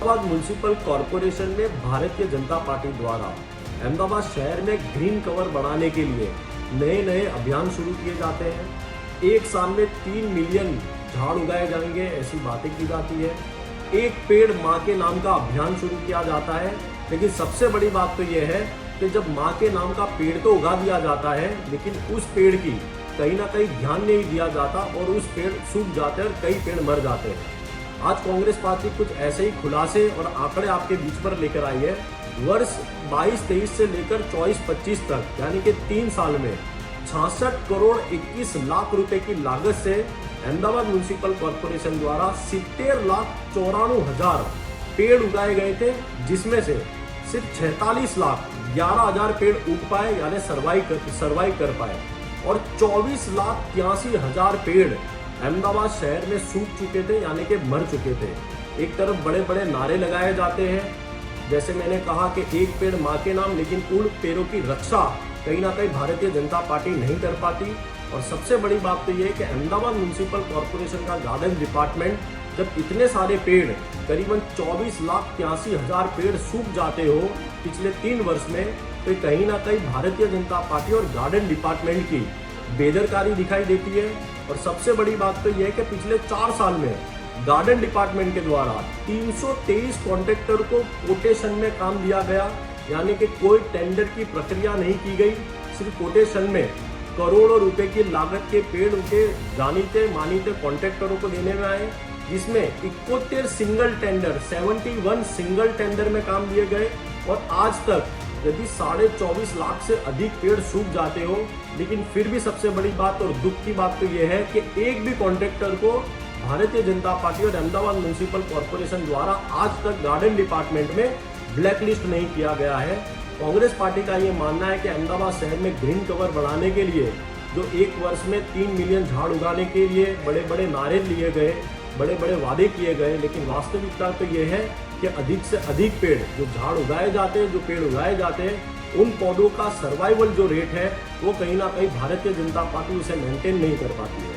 Ahmedabad municipal corporation में Bharatiya Janata party द्वारा अहमदाबाद शहर में ग्रीन कवर बढ़ाने के लिए नए नए अभियान शुरू किए जाते हैं। एक साल में 3 मिलियन झाड़ उगाए जाएंगे ऐसी बातें की जाती है। एक पेड़ माँ के नाम का अभियान शुरू किया जाता है, लेकिन सबसे बड़ी बात तो यह है कि जब माँ के नाम का पेड़ तो उगा दिया जाता है, लेकिन उस पेड़ की कहीं ना कहीं ध्यान नहीं दिया जाता और उस पेड़ सूख जाते हैं और कई पेड़ मर जाते हैं। आज कांग्रेस पार्टी कुछ ऐसे ही खुलासे और आंकड़े आपके बीच पर लेकर आई है। वर्ष 22-23 से लेकर 24-25 तक यानी कि 3 साल में 66 करोड़ 21 लाख रुपए की लागत से अहमदाबाद म्युनिसिपल कॉरपोरेशन द्वारा 70,94,000 पेड़ उगाए गए थे, जिसमें से सिर्फ 46,11,000 पेड़ उग पाए यानी सर्वाइव कर पाए और 24,83,000 पेड़ अहमदाबाद शहर में सूख चुके थे यानी कि मर चुके थे। एक तरफ बड़े बड़े नारे लगाए जाते हैं, जैसे मैंने कहा कि एक पेड़ माँ के नाम, लेकिन उन पेड़ों की रक्षा कहीं ना कहीं भारतीय जनता पार्टी नहीं कर पाती। और सबसे बड़ी बात तो ये है कि अहमदाबाद म्युनिसिपल कॉरपोरेशन का गार्डन डिपार्टमेंट जब इतने सारे पेड़ करीबन 24,83,000 पेड़ सूख जाते हो पिछले 3 वर्ष में, तो कहीं ना कहीं भारतीय जनता पार्टी और गार्डन डिपार्टमेंट की बेदरकारी दिखाई देती है। और सबसे बड़ी बात तो यह है कि पिछले 4 साल में गार्डन डिपार्टमेंट के द्वारा 323 कॉन्ट्रैक्टर को कोटेशन में काम दिया गया, यानी कि कोई टेंडर की प्रक्रिया नहीं की गई, सिर्फ कोटेशन में करोड़ों रुपए की लागत के पेड़ उनके जानीते मानीते कॉन्ट्रैक्टरों को देने में आए, जिसमें 71 सिंगल टेंडर 71 सिंगल टेंडर में काम दिए गए। और आज तक यदि 24.5 लाख से अधिक पेड़ सूख जाते हो, लेकिन फिर भी सबसे बड़ी बात और दुख की बात तो यह है कि एक भी कॉन्ट्रैक्टर को भारतीय जनता पार्टी और अहमदाबाद म्युनिसिपल कॉरपोरेशन द्वारा आज तक गार्डन डिपार्टमेंट में ब्लैकलिस्ट नहीं किया गया है। कांग्रेस पार्टी का ये मानना है कि अहमदाबाद शहर में ग्रीन कवर बढ़ाने के लिए जो एक वर्ष में 3 मिलियन झाड़ उगाने के लिए बड़े बड़े नारे लिए गए, बड़े बड़े वादे किए गए, लेकिन वास्तविकता तो ये है कि अधिक से अधिक पेड़ जो झाड़ उगाए जाते हैं, जो पेड़ उगाए जाते हैं, उन पौधों का सर्वाइवल जो रेट है वो कहीं ना कहीं भारतीय जनता पार्टी उसे मेंटेन नहीं कर पाती है।